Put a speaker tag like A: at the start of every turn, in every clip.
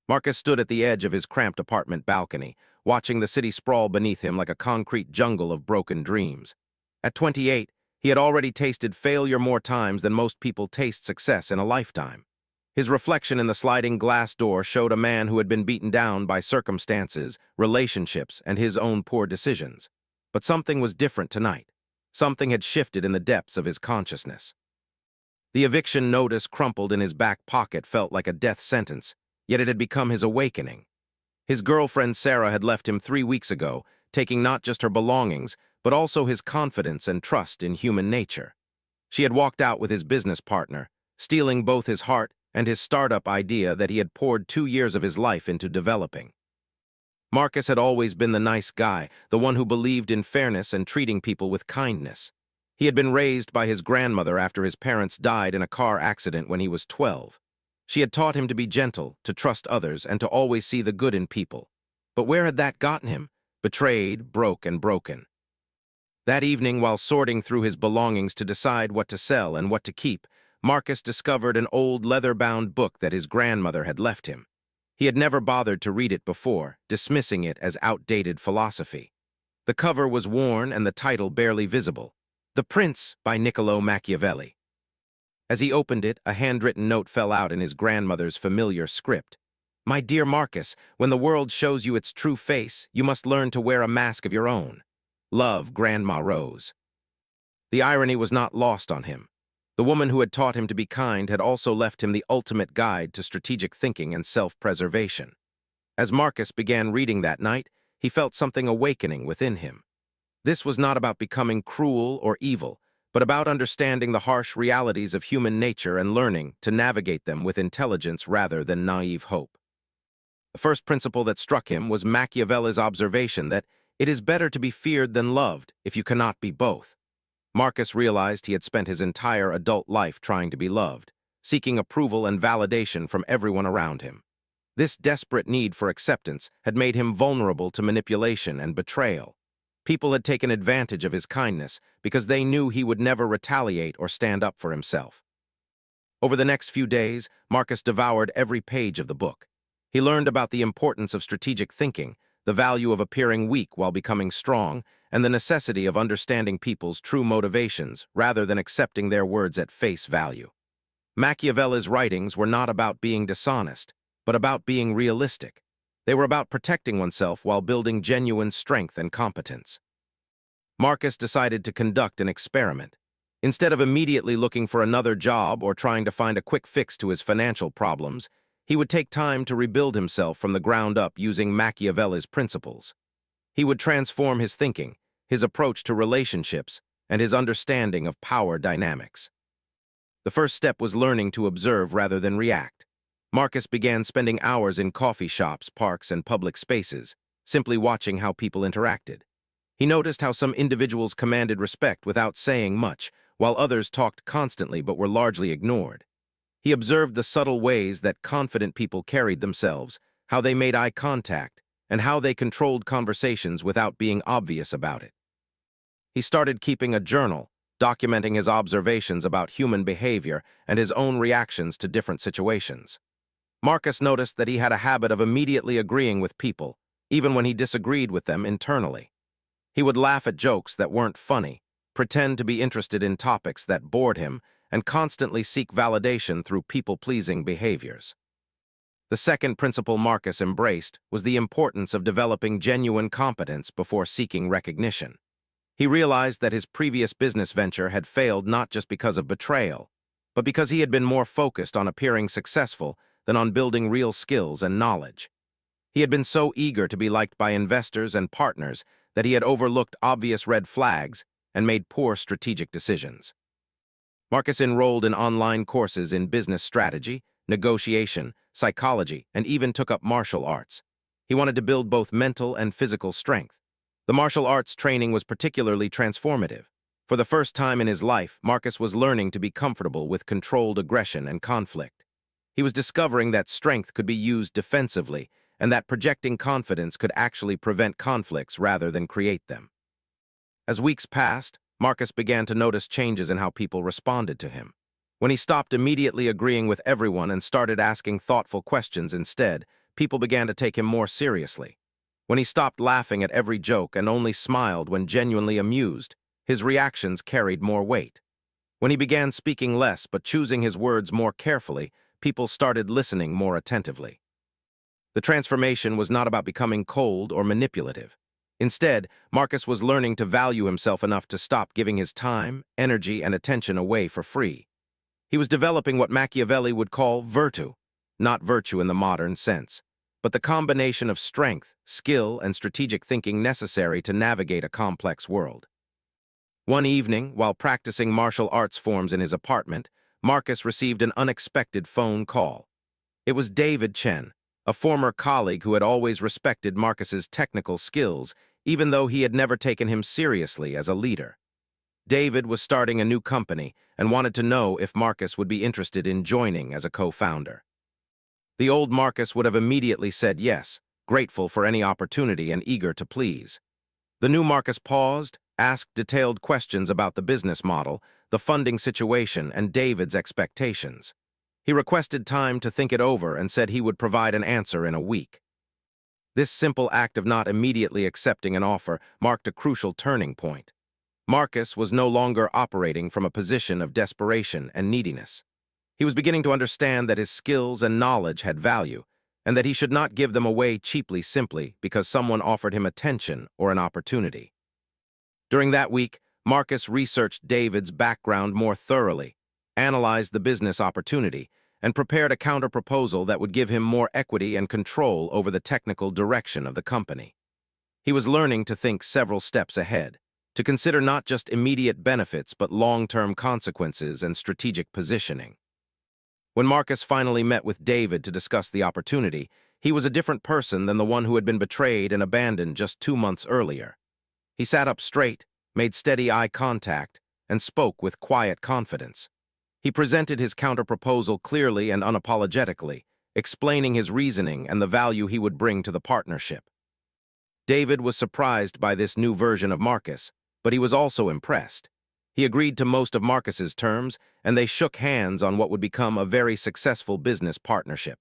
A: Marcus stood at the edge of his cramped apartment balcony, watching the city sprawl beneath him like a concrete jungle of broken dreams. At 28, he had already tasted failure more times than most people taste success in a lifetime. His reflection in the sliding glass door showed a man who had been beaten down by circumstances, relationships, and his own poor decisions. But something was different tonight. Something had shifted in the depths of his consciousness. The eviction notice crumpled in his back pocket felt like a death sentence, yet it had become his awakening. His girlfriend Sarah had left him 3 weeks ago, taking not just her belongings, but also his confidence and trust in human nature. She had walked out with his business partner, stealing both his heart and his startup idea that he had poured 2 years of his life into developing. Marcus had always been the nice guy, the one who believed in fairness and treating people with kindness. He had been raised by his grandmother after his parents died in a car accident when he was 12. She had taught him to be gentle, to trust others, and to always see the good in people. But where had that gotten him? Betrayed, broke, and broken. That evening, while sorting through his belongings to decide what to sell and what to keep, Marcus discovered an old leather-bound book that his grandmother had left him. He had never bothered to read it before, dismissing it as outdated philosophy. The cover was worn and the title barely visible. The Prince by Machiavelli. As he opened it, a handwritten note fell out in his grandmother's familiar script. "My dear Marcus, when the world shows you its true face, you must learn to wear a mask of your own. Love, Grandma Rose." The irony was not lost on him. The woman who had taught him to be kind had also left him the ultimate guide to strategic thinking and self-preservation. As Marcus began reading that night, he felt something awakening within him. This was not about becoming cruel or evil, but about understanding the harsh realities of human nature and learning to navigate them with intelligence rather than naive hope. The first principle that struck him was Machiavelli's observation that it is better to be feared than loved if you cannot be both. Marcus realized he had spent his entire adult life trying to be loved, seeking approval and validation from everyone around him. This desperate need for acceptance had made him vulnerable to manipulation and betrayal. People had taken advantage of his kindness because they knew he would never retaliate or stand up for himself. Over the next few days, Marcus devoured every page of the book. He learned about the importance of strategic thinking, the value of appearing weak while becoming strong, and the necessity of understanding people's true motivations rather than accepting their words at face value. Machiavelli's writings were not about being dishonest, but about being realistic. They were about protecting oneself while building genuine strength and competence. Marcus decided to conduct an experiment. Instead of immediately looking for another job or trying to find a quick fix to his financial problems, he would take time to rebuild himself from the ground up using Machiavelli's principles. He would transform his thinking, his approach to relationships, and his understanding of power dynamics. The first step was learning to observe rather than react. Marcus began spending hours in coffee shops, parks, and public spaces, simply watching how people interacted. He noticed how some individuals commanded respect without saying much, while others talked constantly but were largely ignored. He observed the subtle ways that confident people carried themselves, how they made eye contact, and how they controlled conversations without being obvious about it. He started keeping a journal, documenting his observations about human behavior and his own reactions to different situations. Marcus noticed that he had a habit of immediately agreeing with people, even when he disagreed with them internally. He would laugh at jokes that weren't funny, pretend to be interested in topics that bored him, and constantly seek validation through people-pleasing behaviors. The second principle Marcus embraced was the importance of developing genuine competence before seeking recognition. He realized that his previous business venture had failed not just because of betrayal, but because he had been more focused on appearing successful than on building real skills and knowledge. He had been so eager to be liked by investors and partners that he had overlooked obvious red flags and made poor strategic decisions. Marcus enrolled in online courses in business strategy, negotiation, psychology, and even took up martial arts. He wanted to build both mental and physical strength. The martial arts training was particularly transformative. For the first time in his life, Marcus was learning to be comfortable with controlled aggression and conflict. He was discovering that strength could be used defensively and that projecting confidence could actually prevent conflicts rather than create them. As weeks passed, Marcus began to notice changes in how people responded to him. When he stopped immediately agreeing with everyone and started asking thoughtful questions instead, people began to take him more seriously. When he stopped laughing at every joke and only smiled when genuinely amused, his reactions carried more weight. When he began speaking less but choosing his words more carefully, people started listening more attentively. The transformation was not about becoming cold or manipulative. Instead, Marcus was learning to value himself enough to stop giving his time, energy, and attention away for free. He was developing what Machiavelli would call virtue, not virtue in the modern sense, but the combination of strength, skill, and strategic thinking necessary to navigate a complex world. One evening, while practicing martial arts forms in his apartment, Marcus received an unexpected phone call. It was David Chen, a former colleague who had always respected Marcus's technical skills, even though he had never taken him seriously as a leader. David was starting a new company and wanted to know if Marcus would be interested in joining as a co-founder. The old Marcus would have immediately said yes, grateful for any opportunity and eager to please. The new Marcus paused, asked detailed questions about the business model, the funding situation, and David's expectations. He requested time to think it over and said he would provide an answer in a week. This simple act of not immediately accepting an offer marked a crucial turning point. Marcus was no longer operating from a position of desperation and neediness. He was beginning to understand that his skills and knowledge had value, and that he should not give them away cheaply simply because someone offered him attention or an opportunity. During that week, Marcus researched David's background more thoroughly, analyzed the business opportunity, and prepared a counter-proposal that would give him more equity and control over the technical direction of the company. He was learning to think several steps ahead, to consider not just immediate benefits but long-term consequences and strategic positioning. When Marcus finally met with David to discuss the opportunity, he was a different person than the one who had been betrayed and abandoned just 2 months earlier. He sat up straight, made steady eye contact, and spoke with quiet confidence. He presented his counter-proposal clearly and unapologetically, explaining his reasoning and the value he would bring to the partnership. David was surprised by this new version of Marcus, but he was also impressed. He agreed to most of Marcus's terms, and they shook hands on what would become a very successful business partnership.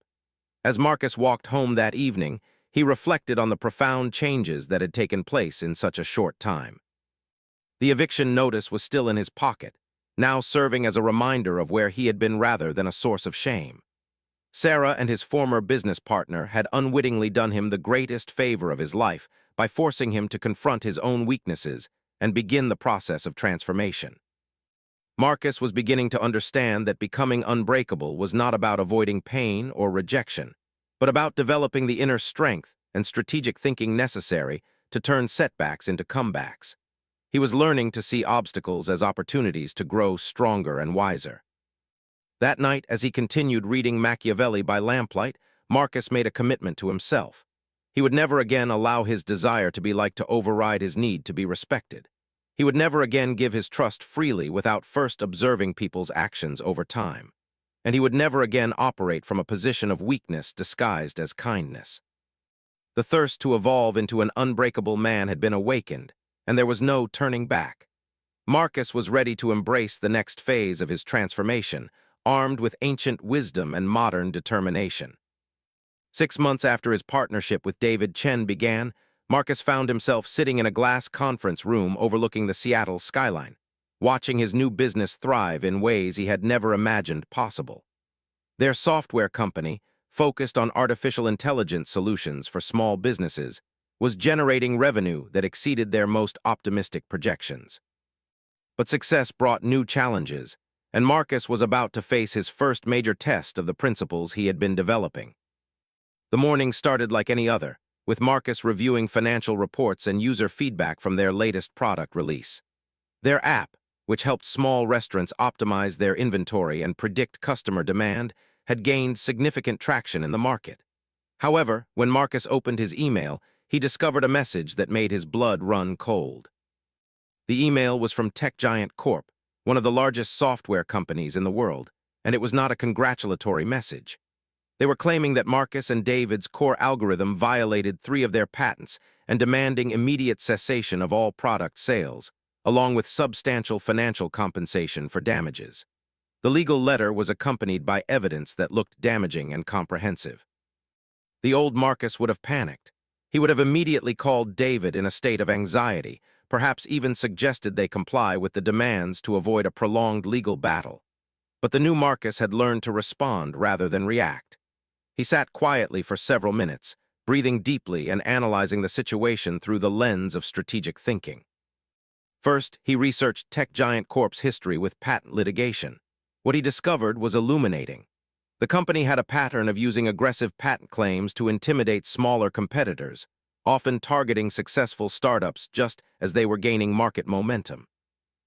A: As Marcus walked home that evening, he reflected on the profound changes that had taken place in such a short time. The eviction notice was still in his pocket, now serving as a reminder of where he had been rather than a source of shame. Sarah and his former business partner had unwittingly done him the greatest favor of his life by forcing him to confront his own weaknesses and begin the process of transformation. Marcus was beginning to understand that becoming unbreakable was not about avoiding pain or rejection, but about developing the inner strength and strategic thinking necessary to turn setbacks into comebacks. He was learning to see obstacles as opportunities to grow stronger and wiser. That night, as he continued reading Machiavelli by lamplight, Marcus made a commitment to himself. He would never again allow his desire to be liked to override his need to be respected. He would never again give his trust freely without first observing people's actions over time. And he would never again operate from a position of weakness disguised as kindness. The thirst to evolve into an unbreakable man had been awakened, and there was no turning back. Marcus was ready to embrace the next phase of his transformation, armed with ancient wisdom and modern determination. 6 months after his partnership with David Chen began, Marcus found himself sitting in a glass conference room overlooking the Seattle skyline, watching his new business thrive in ways he had never imagined possible. Their software company, focused on artificial intelligence solutions for small businesses, was generating revenue that exceeded their most optimistic projections. But success brought new challenges, and Marcus was about to face his first major test of the principles he had been developing. The morning started like any other, with Marcus reviewing financial reports and user feedback from their latest product release. Their app, which helped small restaurants optimize their inventory and predict customer demand, had gained significant traction in the market. However, when Marcus opened his email, he discovered a message that made his blood run cold. The email was from tech giant Corp, one of the largest software companies in the world, and it was not a congratulatory message. They were claiming that Marcus and David's core algorithm violated 3 of their patents and demanding immediate cessation of all product sales, along with substantial financial compensation for damages. The legal letter was accompanied by evidence that looked damaging and comprehensive. The old Marcus would have panicked. He would have immediately called David in a state of anxiety, perhaps even suggested they comply with the demands to avoid a prolonged legal battle. But the new Marcus had learned to respond rather than react. He sat quietly for several minutes, breathing deeply and analyzing the situation through the lens of strategic thinking. First, he researched Tech Giant Corp's history with patent litigation. What he discovered was illuminating. The company had a pattern of using aggressive patent claims to intimidate smaller competitors, often targeting successful startups just as they were gaining market momentum.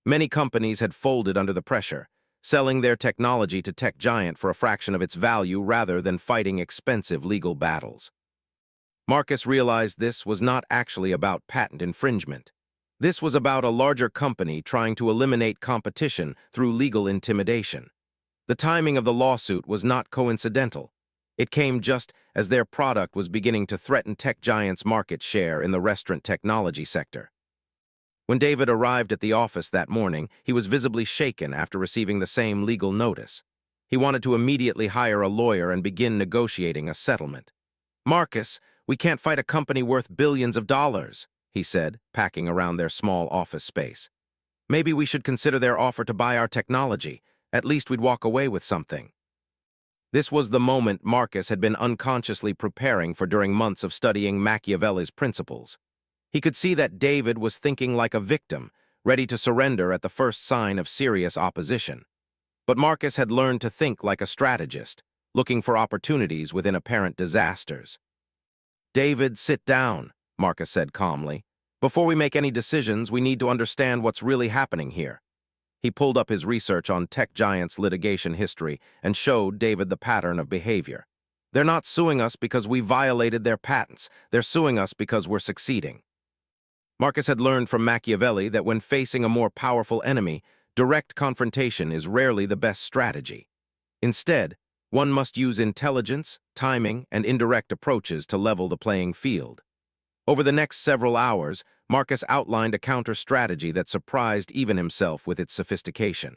A: Many companies had folded under the pressure, selling their technology to Tech Giant for a fraction of its value rather than fighting expensive legal battles. Marcus realized this was not actually about patent infringement. This was about a larger company trying to eliminate competition through legal intimidation. The timing of the lawsuit was not coincidental. It came just as their product was beginning to threaten Tech Giant's market share in the restaurant technology sector. When David arrived at the office that morning, he was visibly shaken after receiving the same legal notice. He wanted to immediately hire a lawyer and begin negotiating a settlement. "Marcus, we can't fight a company worth billions of dollars," he said, packing around their small office space. "Maybe we should consider their offer to buy our technology. At least we'd walk away with something." This was the moment Marcus had been unconsciously preparing for during months of studying Machiavelli's principles. He could see that David was thinking like a victim, ready to surrender at the first sign of serious opposition. But Marcus had learned to think like a strategist, looking for opportunities within apparent disasters. "David, sit down," Marcus said calmly. "Before we make any decisions, we need to understand what's really happening here." He pulled up his research on Tech Giant's litigation history and showed David the pattern of behavior. "They're not suing us because we violated their patents. They're suing us because we're succeeding." Marcus had learned from Machiavelli that when facing a more powerful enemy, direct confrontation is rarely the best strategy. Instead, one must use intelligence, timing, and indirect approaches to level the playing field. Over the next several hours, Marcus outlined a counter-strategy that surprised even himself with its sophistication.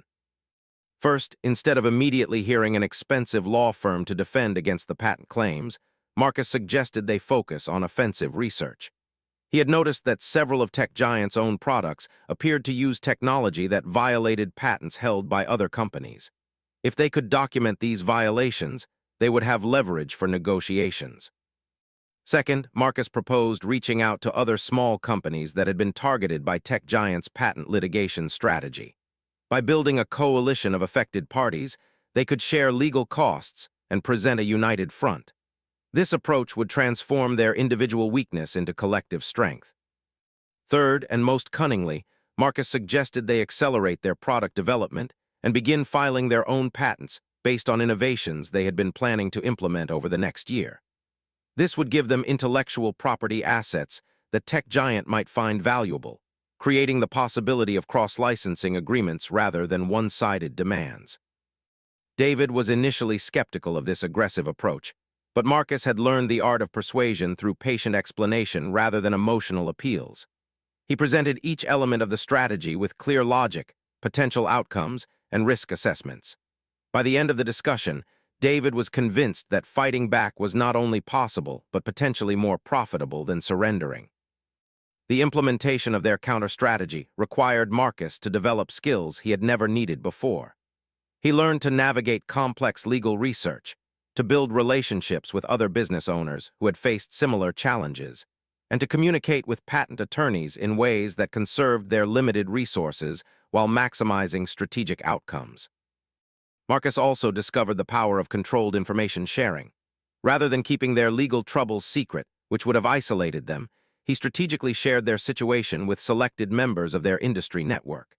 A: First, instead of immediately hiring an expensive law firm to defend against the patent claims, Marcus suggested they focus on offensive research. He had noticed that several of Tech Giant's own products appeared to use technology that violated patents held by other companies. If they could document these violations, they would have leverage for negotiations. Second, Marcus proposed reaching out to other small companies that had been targeted by Tech Giant's patent litigation strategy. By building a coalition of affected parties, they could share legal costs and present a united front. This approach would transform their individual weakness into collective strength. Third, and most cunningly, Marcus suggested they accelerate their product development and begin filing their own patents based on innovations they had been planning to implement over the next year. This would give them intellectual property assets that Tech Giant might find valuable, creating the possibility of cross-licensing agreements rather than one-sided demands. David was initially skeptical of this aggressive approach, but Marcus had learned the art of persuasion through patient explanation rather than emotional appeals. He presented each element of the strategy with clear logic, potential outcomes, and risk assessments. By the end of the discussion, David was convinced that fighting back was not only possible, but potentially more profitable than surrendering. The implementation of their counter-strategy required Marcus to develop skills he had never needed before. He learned to navigate complex legal research, to build relationships with other business owners who had faced similar challenges, and to communicate with patent attorneys in ways that conserved their limited resources while maximizing strategic outcomes. Marcus also discovered the power of controlled information sharing. Rather than keeping their legal troubles secret, which would have isolated them, he strategically shared their situation with selected members of their industry network.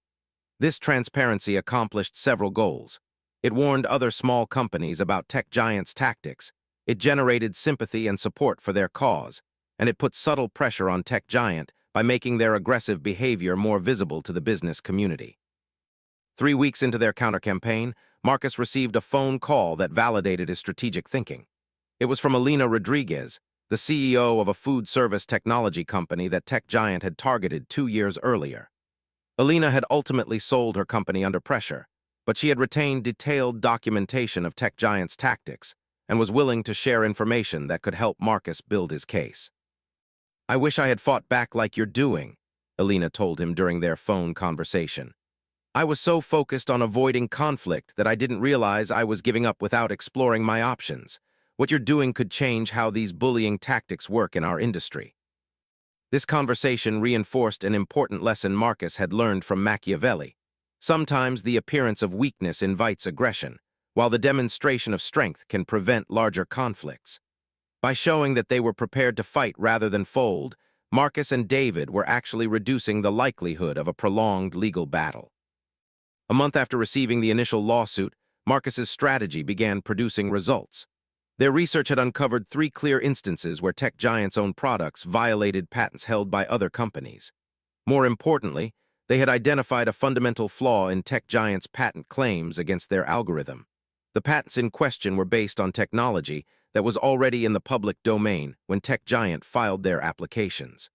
A: This transparency accomplished several goals. It warned other small companies about Tech Giant's tactics, it generated sympathy and support for their cause, and it put subtle pressure on Tech Giant by making their aggressive behavior more visible to the business community. 3 weeks into their counter-campaign, Marcus received a phone call that validated his strategic thinking. It was from Elena Rodriguez, the CEO of a food service technology company that Tech Giant had targeted 2 years earlier. Elena had ultimately sold her company under pressure, but she had retained detailed documentation of Tech Giant's tactics and was willing to share information that could help Marcus build his case. "I wish I had fought back like you're doing," Elena told him during their phone conversation. "I was so focused on avoiding conflict that I didn't realize I was giving up without exploring my options. What you're doing could change how these bullying tactics work in our industry." This conversation reinforced an important lesson Marcus had learned from Machiavelli. Sometimes the appearance of weakness invites aggression, while the demonstration of strength can prevent larger conflicts. By showing that they were prepared to fight rather than fold, Marcus and David were actually reducing the likelihood of a prolonged legal battle. A month after receiving the initial lawsuit, Marcus's strategy began producing results. Their research had uncovered 3 clear instances where tech giants' own products violated patents held by other companies. More importantly, they had identified a fundamental flaw in tech giants' patent claims against their algorithm. The patents in question were based on technology that was already in the public domain when Tech Giant filed their applications.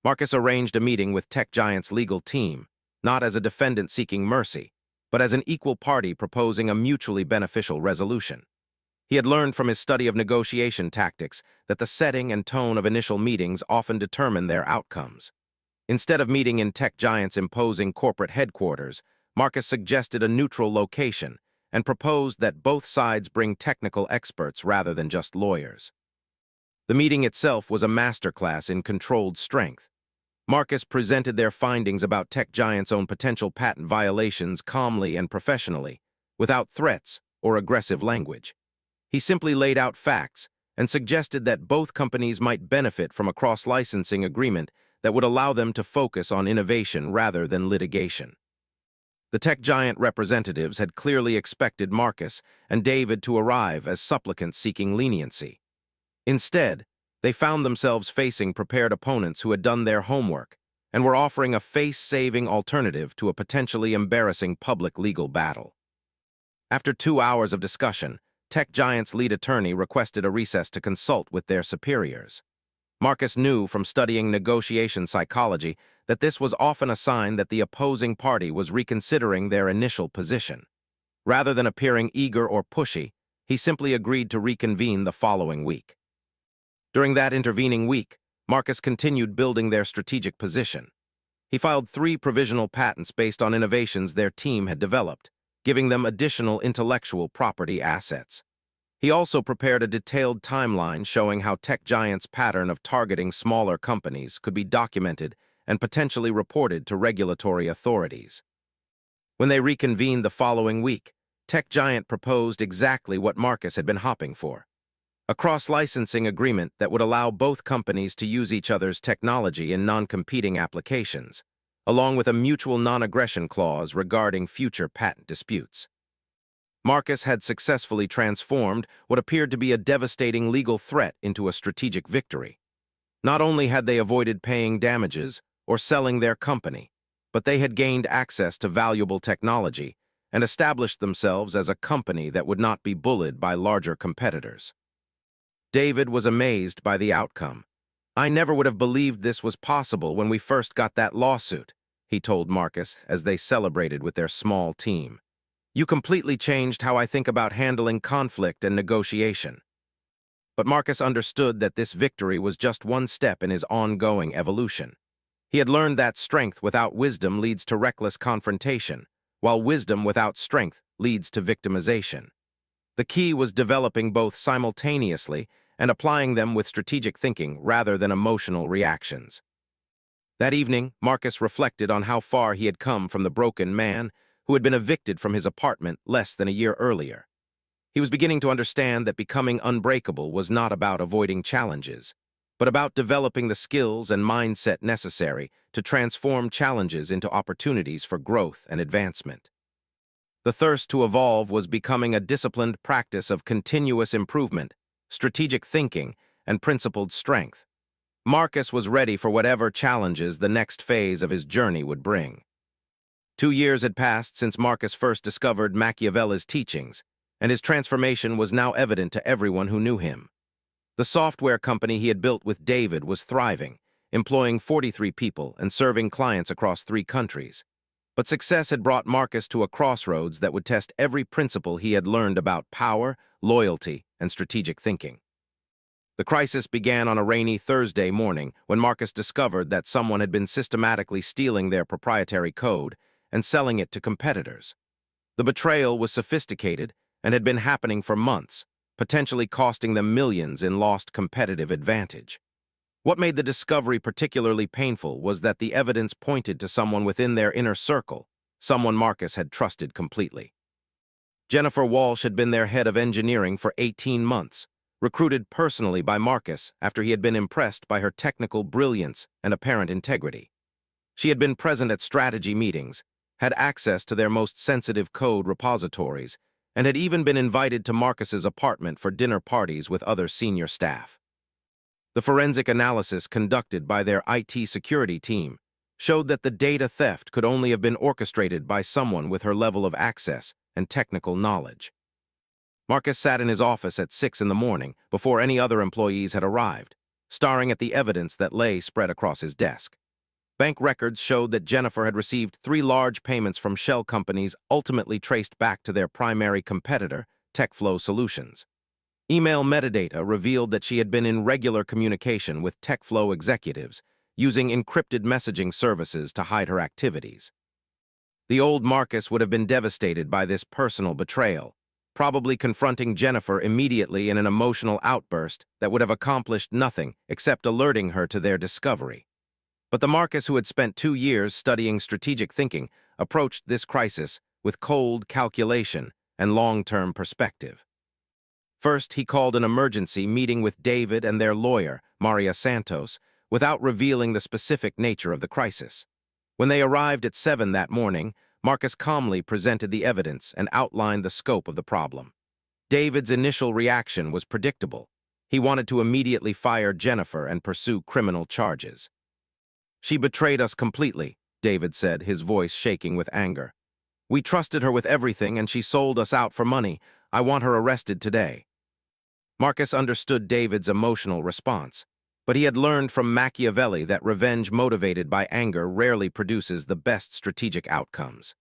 A: Marcus arranged a meeting with Tech Giant's legal team, not as a defendant seeking mercy, but as an equal party proposing a mutually beneficial resolution. He had learned from his study of negotiation tactics that the setting and tone of initial meetings often determine their outcomes. Instead of meeting in Tech Giant's imposing corporate headquarters, Marcus suggested a neutral location and proposed that both sides bring technical experts rather than just lawyers. The meeting itself was a masterclass in controlled strength. Marcus presented their findings about Tech Giant's own potential patent violations calmly and professionally, without threats or aggressive language. He simply laid out facts and suggested that both companies might benefit from a cross-licensing agreement that would allow them to focus on innovation rather than litigation. The tech giant representatives had clearly expected Marcus and David to arrive as supplicants seeking leniency. Instead, they found themselves facing prepared opponents who had done their homework and were offering a face-saving alternative to a potentially embarrassing public legal battle. After 2 hours of discussion, Tech Giant's lead attorney requested a recess to consult with their superiors. Marcus knew from studying negotiation psychology that this was often a sign that the opposing party was reconsidering their initial position. Rather than appearing eager or pushy, he simply agreed to reconvene the following week. During that intervening week, Marcus continued building their strategic position. He filed 3 provisional patents based on innovations their team had developed, giving them additional intellectual property assets. He also prepared a detailed timeline showing how Tech Giant's pattern of targeting smaller companies could be documented and potentially reported to regulatory authorities. When they reconvened the following week, Tech Giant proposed exactly what Marcus had been hoping for: a cross-licensing agreement that would allow both companies to use each other's technology in non-competing applications, along with a mutual non-aggression clause regarding future patent disputes. Marcus had successfully transformed what appeared to be a devastating legal threat into a strategic victory. Not only had they avoided paying damages or selling their company, but they had gained access to valuable technology and established themselves as a company that would not be bullied by larger competitors. David was amazed by the outcome. "I never would have believed this was possible when we first got that lawsuit," he told Marcus as they celebrated with their small team. "You completely changed how I think about handling conflict and negotiation." But Marcus understood that this victory was just one step in his ongoing evolution. He had learned that strength without wisdom leads to reckless confrontation, while wisdom without strength leads to victimization. The key was developing both simultaneously and applying them with strategic thinking rather than emotional reactions. That evening, Marcus reflected on how far he had come from the broken man who had been evicted from his apartment less than a year earlier. He was beginning to understand that becoming unbreakable was not about avoiding challenges, but about developing the skills and mindset necessary to transform challenges into opportunities for growth and advancement. The thirst to evolve was becoming a disciplined practice of continuous improvement, strategic thinking, and principled strength. Marcus was ready for whatever challenges the next phase of his journey would bring. 2 years had passed since Marcus first discovered Machiavelli's teachings, and his transformation was now evident to everyone who knew him. The software company he had built with David was thriving, employing 43 people and serving clients across 3 countries. But success had brought Marcus to a crossroads that would test every principle he had learned about power, loyalty, and strategic thinking. The crisis began on a rainy Thursday morning when Marcus discovered that someone had been systematically stealing their proprietary code and selling it to competitors. The betrayal was sophisticated and had been happening for months, potentially costing them millions in lost competitive advantage. What made the discovery particularly painful was that the evidence pointed to someone within their inner circle, someone Marcus had trusted completely. Jennifer Walsh had been their head of engineering for 18 months, recruited personally by Marcus after he had been impressed by her technical brilliance and apparent integrity. She had been present at strategy meetings, had access to their most sensitive code repositories, and had even been invited to Marcus's apartment for dinner parties with other senior staff. The forensic analysis conducted by their IT security team showed that the data theft could only have been orchestrated by someone with her level of access and technical knowledge. Marcus sat in his office at 6 in the morning before any other employees had arrived, staring at the evidence that lay spread across his desk. Bank records showed that Jennifer had received 3 large payments from shell companies ultimately traced back to their primary competitor, TechFlow Solutions. Email metadata revealed that she had been in regular communication with TechFlow executives, using encrypted messaging services to hide her activities. The old Marcus would have been devastated by this personal betrayal, probably confronting Jennifer immediately in an emotional outburst that would have accomplished nothing except alerting her to their discovery. But the Marcus who had spent 2 years studying strategic thinking approached this crisis with cold calculation and long-term perspective. First, he called an emergency meeting with David and their lawyer, Maria Santos, without revealing the specific nature of the crisis. When they arrived at 7 that morning, Marcus calmly presented the evidence and outlined the scope of the problem. David's initial reaction was predictable. He wanted to immediately fire Jennifer and pursue criminal charges. "She betrayed us completely," David said, his voice shaking with anger. "We trusted her with everything and she sold us out for money. I want her arrested today." Marcus understood David's emotional response, but he had learned from Machiavelli that revenge motivated by anger rarely produces the best strategic outcomes.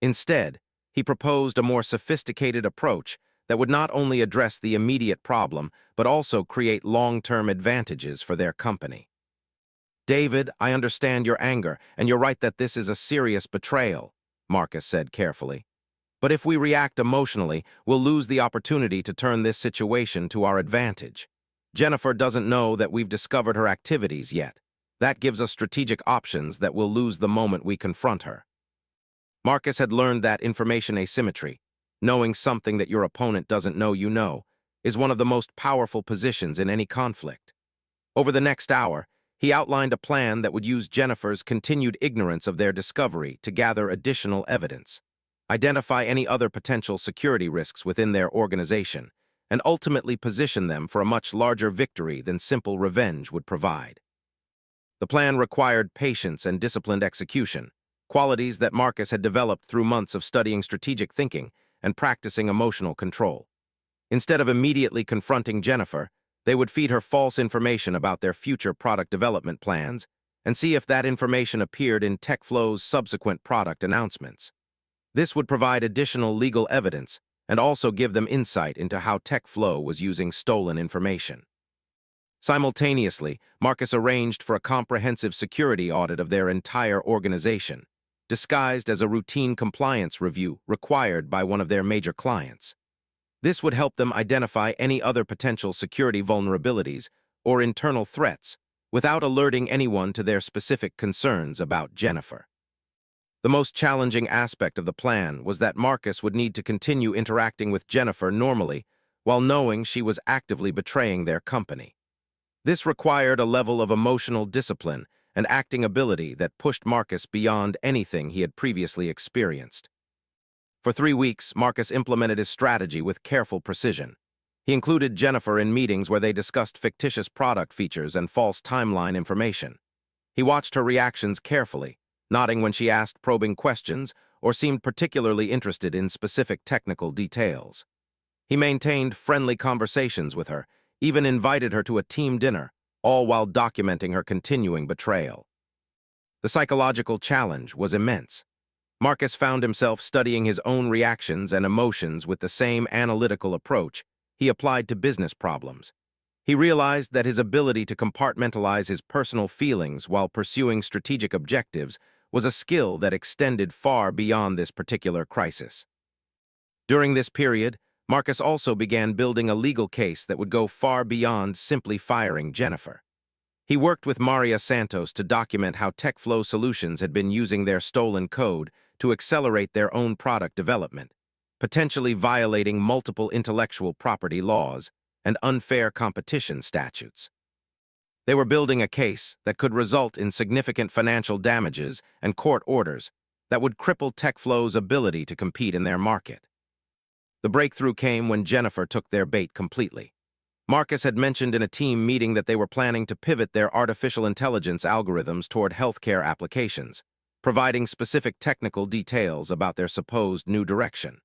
A: Instead, he proposed a more sophisticated approach that would not only address the immediate problem, but also create long-term advantages for their company. "David, I understand your anger, and you're right that this is a serious betrayal," Marcus said carefully. "But if we react emotionally, we'll lose the opportunity to turn this situation to our advantage. Jennifer doesn't know that we've discovered her activities yet. That gives us strategic options that we'll lose the moment we confront her." Marcus had learned that information asymmetry, knowing something that your opponent doesn't know you know, is one of the most powerful positions in any conflict. Over the next hour, he outlined a plan that would use Jennifer's continued ignorance of their discovery to gather additional evidence, identify any other potential security risks within their organization, and ultimately position them for a much larger victory than simple revenge would provide. The plan required patience and disciplined execution, qualities that Marcus had developed through months of studying strategic thinking and practicing emotional control. Instead of immediately confronting Jennifer, they would feed her false information about their future product development plans and see if that information appeared in TechFlow's subsequent product announcements. This would provide additional legal evidence and also give them insight into how TechFlow was using stolen information. Simultaneously, Marcus arranged for a comprehensive security audit of their entire organization, disguised as a routine compliance review required by one of their major clients. This would help them identify any other potential security vulnerabilities or internal threats without alerting anyone to their specific concerns about Jennifer. The most challenging aspect of the plan was that Marcus would need to continue interacting with Jennifer normally while knowing she was actively betraying their company. This required a level of emotional discipline and acting ability that pushed Marcus beyond anything he had previously experienced. For 3 weeks, Marcus implemented his strategy with careful precision. He included Jennifer in meetings where they discussed fictitious product features and false timeline information. He watched her reactions carefully, nodding when she asked probing questions or seemed particularly interested in specific technical details. He maintained friendly conversations with her, even invited her to a team dinner, all while documenting her continuing betrayal. The psychological challenge was immense. Marcus found himself studying his own reactions and emotions with the same analytical approach he applied to business problems. He realized that his ability to compartmentalize his personal feelings while pursuing strategic objectives was a skill that extended far beyond this particular crisis. During this period, Marcus also began building a legal case that would go far beyond simply firing Jennifer. He worked with Maria Santos to document how TechFlow Solutions had been using their stolen code to accelerate their own product development, potentially violating multiple intellectual property laws and unfair competition statutes. They were building a case that could result in significant financial damages and court orders that would cripple TechFlow's ability to compete in their market. The breakthrough came when Jennifer took their bait completely. Marcus had mentioned in a team meeting that they were planning to pivot their artificial intelligence algorithms toward healthcare applications, providing specific technical details about their supposed new direction.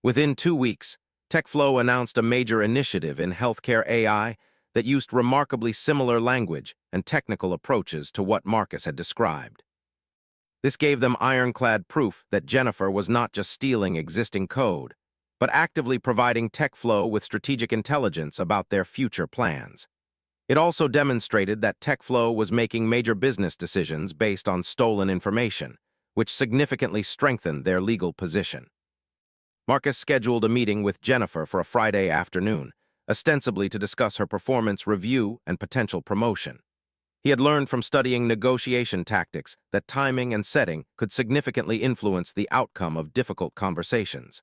A: Within 2 weeks, TechFlow announced a major initiative in healthcare AI that used remarkably similar language and technical approaches to what Marcus had described. This gave them ironclad proof that Jennifer was not just stealing existing code, but actively providing TechFlow with strategic intelligence about their future plans. It also demonstrated that TechFlow was making major business decisions based on stolen information, which significantly strengthened their legal position. Marcus scheduled a meeting with Jennifer for a Friday afternoon, ostensibly to discuss her performance review and potential promotion. He had learned from studying negotiation tactics that timing and setting could significantly influence the outcome of difficult conversations.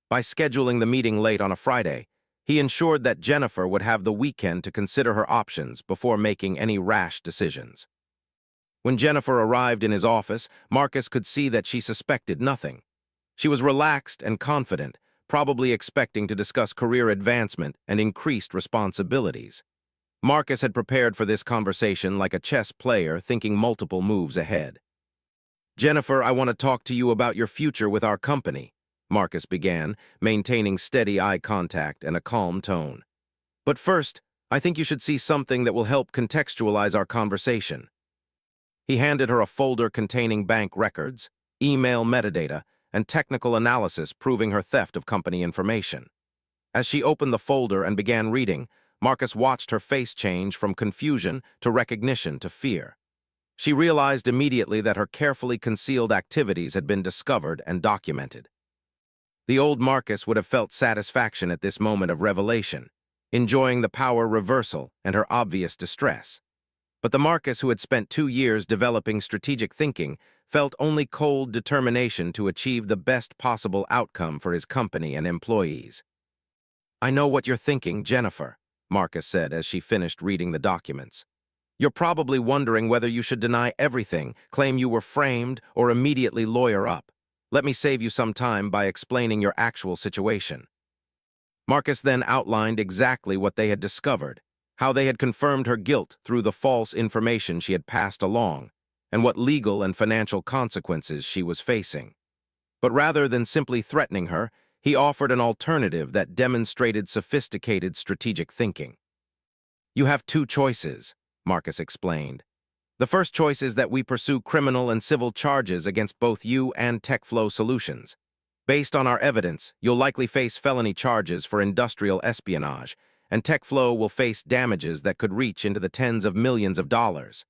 A: By scheduling the meeting late on a Friday, he ensured that Jennifer would have the weekend to consider her options before making any rash decisions. When Jennifer arrived in his office, Marcus could see that she suspected nothing. She was relaxed and confident, probably expecting to discuss career advancement and increased responsibilities. Marcus had prepared for this conversation like a chess player thinking multiple moves ahead. "Jennifer, I want to talk to you about your future with our company," Marcus began, maintaining steady eye contact and a calm tone. "But first, I think you should see something that will help contextualize our conversation." He handed her a folder containing bank records, email metadata, and technical analysis proving her theft of company information. As she opened the folder and began reading, Marcus watched her face change from confusion to recognition to fear. She realized immediately that her carefully concealed activities had been discovered and documented. The old Marcus would have felt satisfaction at this moment of revelation, enjoying the power reversal and her obvious distress. But the Marcus who had spent 2 years developing strategic thinking felt only cold determination to achieve the best possible outcome for his company and employees. "I know what you're thinking, Jennifer," Marcus said as she finished reading the documents. "You're probably wondering whether you should deny everything, claim you were framed, or immediately lawyer up. Let me save you some time by explaining your actual situation." Marcus then outlined exactly what they had discovered, how they had confirmed her guilt through the false information she had passed along, and what legal and financial consequences she was facing. But rather than simply threatening her, he offered an alternative that demonstrated sophisticated strategic thinking. "You have 2 choices," Marcus explained. "The first choice is that we pursue criminal and civil charges against both you and TechFlow Solutions. Based on our evidence, you'll likely face felony charges for industrial espionage, and TechFlow will face damages that could reach into the tens of millions of dollars.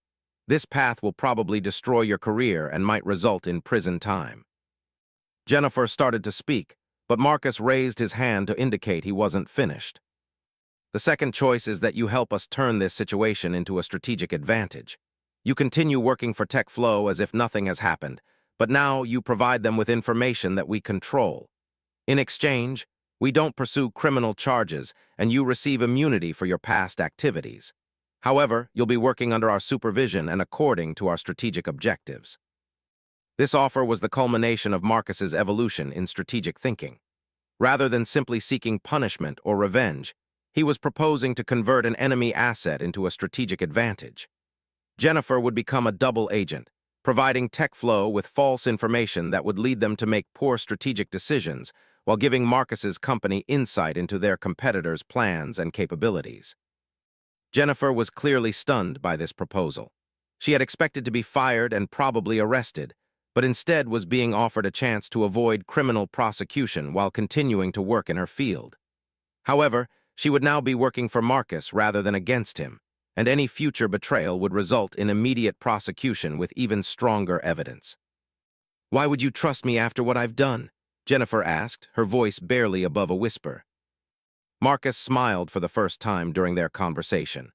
A: This path will probably destroy your career and might result in prison time." Jennifer started to speak, but Marcus raised his hand to indicate he wasn't finished. "The second choice is that you help us turn this situation into a strategic advantage. You continue working for TechFlow as if nothing has happened, but now you provide them with information that we control. In exchange, we don't pursue criminal charges, and you receive immunity for your past activities. However, you'll be working under our supervision and according to our strategic objectives." This offer was the culmination of Marcus's evolution in strategic thinking. Rather than simply seeking punishment or revenge, he was proposing to convert an enemy asset into a strategic advantage. Jennifer would become a double agent, providing TechFlow with false information that would lead them to make poor strategic decisions while giving Marcus's company insight into their competitors' plans and capabilities. Jennifer was clearly stunned by this proposal. She had expected to be fired and probably arrested, but instead was being offered a chance to avoid criminal prosecution while continuing to work in her field. However, she would now be working for Marcus rather than against him, and any future betrayal would result in immediate prosecution with even stronger evidence. "Why would you trust me after what I've done?" Jennifer asked, her voice barely above a whisper. Marcus smiled for the first time during their conversation.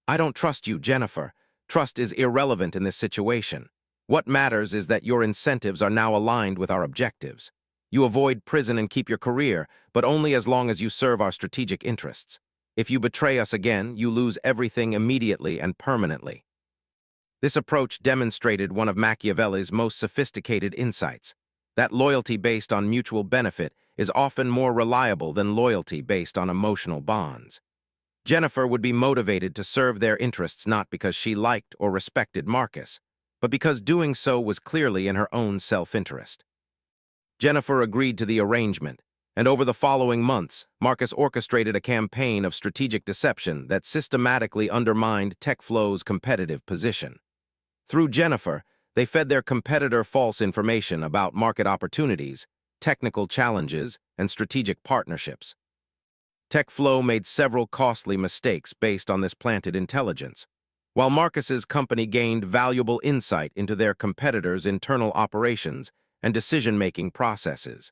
A: "I don't trust you, Jennifer. Trust is irrelevant in this situation. What matters is that your incentives are now aligned with our objectives. You avoid prison and keep your career, but only as long as you serve our strategic interests. If you betray us again, you lose everything immediately and permanently." This approach demonstrated one of Machiavelli's most sophisticated insights, that loyalty based on mutual benefit is often more reliable than loyalty based on emotional bonds. Jennifer would be motivated to serve their interests not because she liked or respected Marcus, but because doing so was clearly in her own self-interest. Jennifer agreed to the arrangement, and over the following months, Marcus orchestrated a campaign of strategic deception that systematically undermined TechFlow's competitive position. Through Jennifer, they fed their competitor false information about market opportunities, technical challenges, and strategic partnerships. TechFlow made several costly mistakes based on this planted intelligence, while Marcus's company gained valuable insight into their competitors' internal operations and decision-making processes.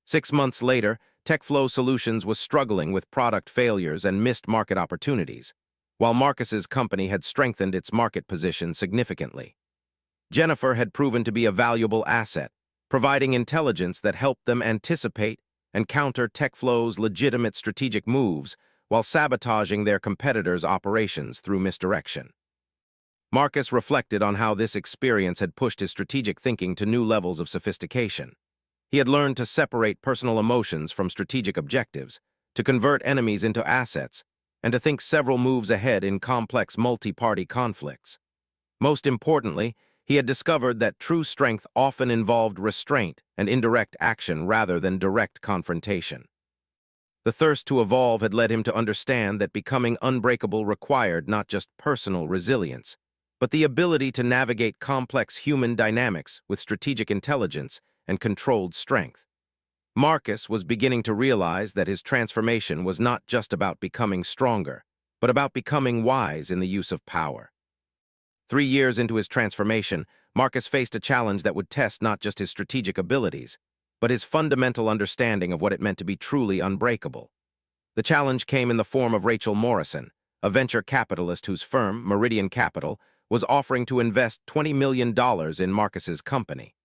A: 6 months later, TechFlow Solutions was struggling with product failures and missed market opportunities, while Marcus's company had strengthened its market position significantly. Jennifer had proven to be a valuable asset, providing intelligence that helped them anticipate and counter TechFlow's legitimate strategic moves while sabotaging their competitors' operations through misdirection. Marcus reflected on how this experience had pushed his strategic thinking to new levels of sophistication. He had learned to separate personal emotions from strategic objectives, to convert enemies into assets, and to think several moves ahead in complex multi-party conflicts. Most importantly, he had discovered that true strength often involved restraint and indirect action rather than direct confrontation. The thirst to evolve had led him to understand that becoming unbreakable required not just personal resilience, but the ability to navigate complex human dynamics with strategic intelligence and controlled strength. Marcus was beginning to realize that his transformation was not just about becoming stronger, but about becoming wise in the use of power. 3 years into his transformation, Marcus faced a challenge that would test not just his strategic abilities, but his fundamental understanding of what it meant to be truly unbreakable. The challenge came in the form of Rachel Morrison, a venture capitalist whose firm, Meridian Capital, was offering to invest $20 million in Marcus's company.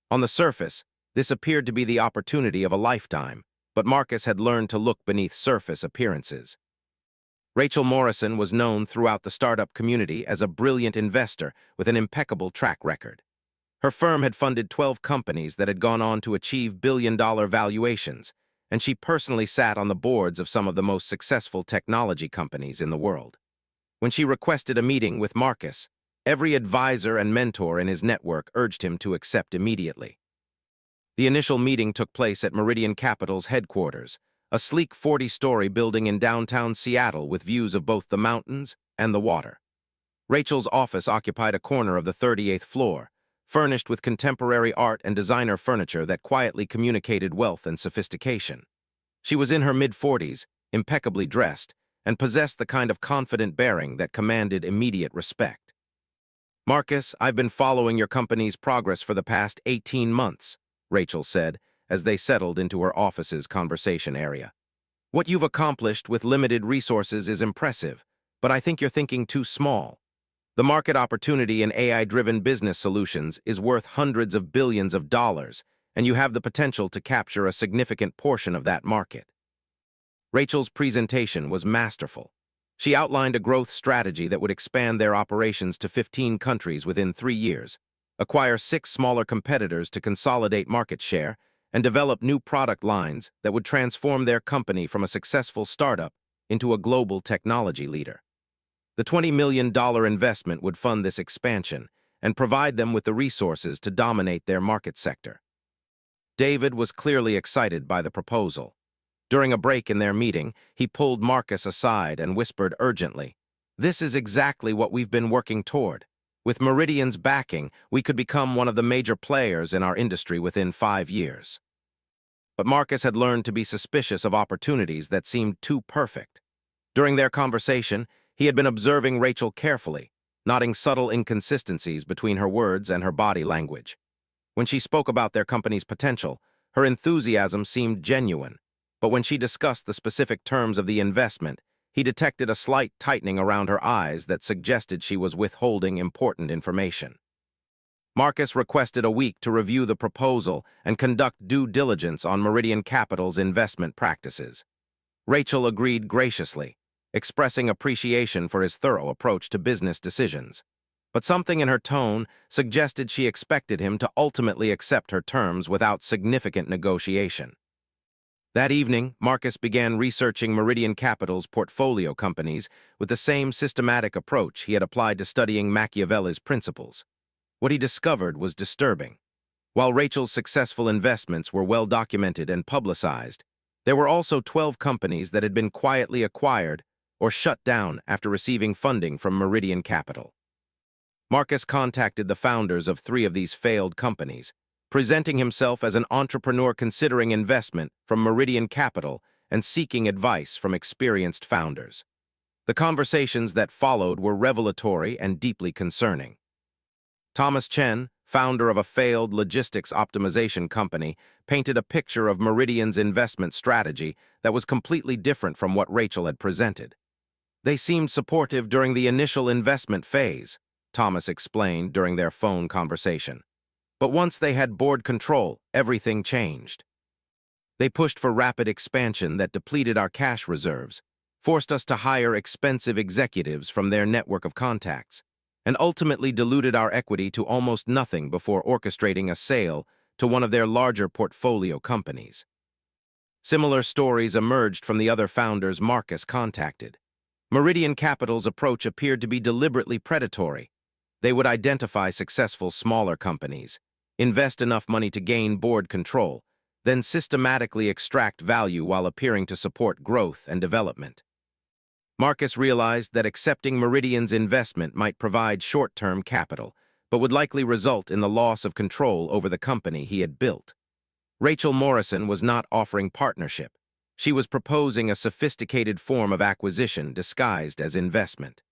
A: On the surface, this appeared to be the opportunity of a lifetime, but Marcus had learned to look beneath surface appearances. Rachel Morrison was known throughout the startup community as a brilliant investor with an impeccable track record. Her firm had funded 12 companies that had gone on to achieve billion-dollar valuations, and she personally sat on the boards of some of the most successful technology companies in the world. When she requested a meeting with Marcus, every advisor and mentor in his network urged him to accept immediately. The initial meeting took place at Meridian Capital's headquarters, a sleek 40-story building in downtown Seattle with views of both the mountains and the water. Rachel's office occupied a corner of the 38th floor, furnished with contemporary art and designer furniture that quietly communicated wealth and sophistication. She was in her mid-40s, impeccably dressed, and possessed the kind of confident bearing that commanded immediate respect. "Marcus, I've been following your company's progress for the past 18 months, Rachel said, as they settled into her office's conversation area. "What you've accomplished with limited resources is impressive, but I think you're thinking too small. The market opportunity in AI-driven business solutions is worth hundreds of billions of dollars, and you have the potential to capture a significant portion of that market." Rachel's presentation was masterful. She outlined a growth strategy that would expand their operations to 15 countries within 3 years, acquire 6 smaller competitors to consolidate market share, and develop new product lines that would transform their company from a successful startup into a global technology leader. The $20 million investment would fund this expansion and provide them with the resources to dominate their market sector. David was clearly excited by the proposal. During a break in their meeting, he pulled Marcus aside and whispered urgently, "This is exactly what we've been working toward. With Meridian's backing, we could become one of the major players in our industry within 5 years." but Marcus had learned to be suspicious of opportunities that seemed too perfect. During their conversation, he had been observing Rachel carefully, noting subtle inconsistencies between her words and her body language. When she spoke about their company's potential, her enthusiasm seemed genuine, but when she discussed the specific terms of the investment, he detected a slight tightening around her eyes that suggested she was withholding important information. Marcus requested a week to review the proposal and conduct due diligence on Meridian Capital's investment practices. Rachel agreed graciously, expressing appreciation for his thorough approach to business decisions. But something in her tone suggested she expected him to ultimately accept her terms without significant negotiation. That evening, Marcus began researching Meridian Capital's portfolio companies with the same systematic approach he had applied to studying Machiavelli's principles. What he discovered was disturbing. While Rachel's successful investments were well documented and publicized, there were also 12 companies that had been quietly acquired or shut down after receiving funding from Meridian Capital. Marcus contacted the founders of 3 of these failed companies, presenting himself as an entrepreneur considering investment from Meridian Capital and seeking advice from experienced founders. The conversations that followed were revelatory and deeply concerning. Thomas Chen, founder of a failed logistics optimization company, painted a picture of Meridian's investment strategy that was completely different from what Rachel had presented. They seemed supportive during the initial investment phase, Thomas explained during their phone conversation. But once they had board control, everything changed. They pushed for rapid expansion that depleted our cash reserves, forced us to hire expensive executives from their network of contacts, and ultimately diluted our equity to almost nothing before orchestrating a sale to one of their larger portfolio companies. Similar stories emerged from the other founders Marcus contacted. Meridian Capital's approach appeared to be deliberately predatory. They would identify successful smaller companies, invest enough money to gain board control, then systematically extract value while appearing to support growth and development. Marcus realized that accepting Meridian's investment might provide short-term capital, but would likely result in the loss of control over the company he had built. Rachel Morrison was not offering partnership. She was proposing a sophisticated form of acquisition disguised as investment.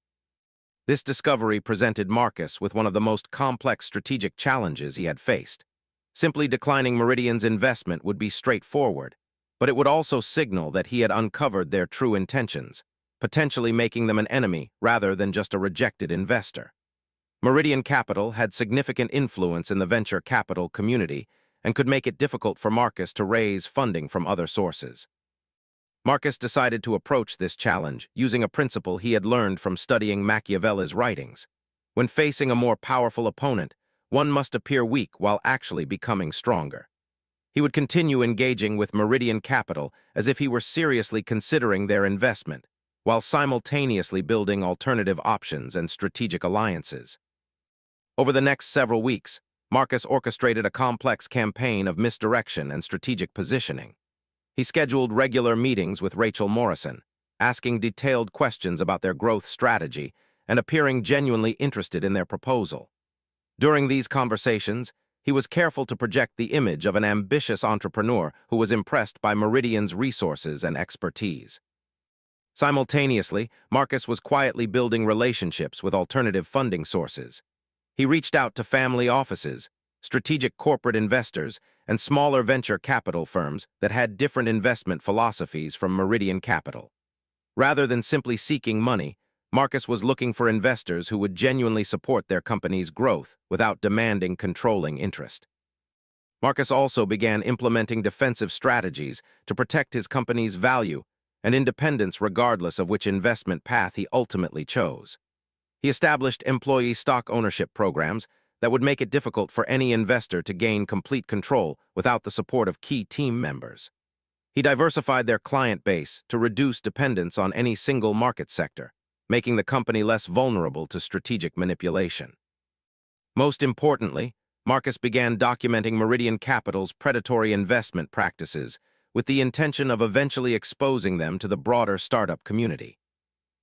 A: This discovery presented Marcus with one of the most complex strategic challenges he had faced. Simply declining Meridian's investment would be straightforward, but it would also signal that he had uncovered their true intentions, potentially making them an enemy rather than just a rejected investor. Meridian Capital had significant influence in the venture capital community and could make it difficult for Marcus to raise funding from other sources. Marcus decided to approach this challenge using a principle he had learned from studying Machiavelli's writings. When facing a more powerful opponent, one must appear weak while actually becoming stronger. He would continue engaging with Meridian Capital as if he were seriously considering their investment, while simultaneously building alternative options and strategic alliances. Over the next several weeks, Marcus orchestrated a complex campaign of misdirection and strategic positioning. He scheduled regular meetings with Rachel Morrison, asking detailed questions about their growth strategy and appearing genuinely interested in their proposal. During these conversations, he was careful to project the image of an ambitious entrepreneur who was impressed by Meridian's resources and expertise. Simultaneously, Marcus was quietly building relationships with alternative funding sources. He reached out to family offices, strategic corporate investors, and smaller venture capital firms that had different investment philosophies from Meridian Capital. Rather than simply seeking money, Marcus was looking for investors who would genuinely support their company's growth without demanding controlling interest. Marcus also began implementing defensive strategies to protect his company's value and independence regardless of which investment path he ultimately chose. He established employee stock ownership programs that would make it difficult for any investor to gain complete control without the support of key team members. He diversified their client base to reduce dependence on any single market sector, making the company less vulnerable to strategic manipulation. Most importantly, Marcus began documenting Meridian Capital's predatory investment practices with the intention of eventually exposing them to the broader startup community.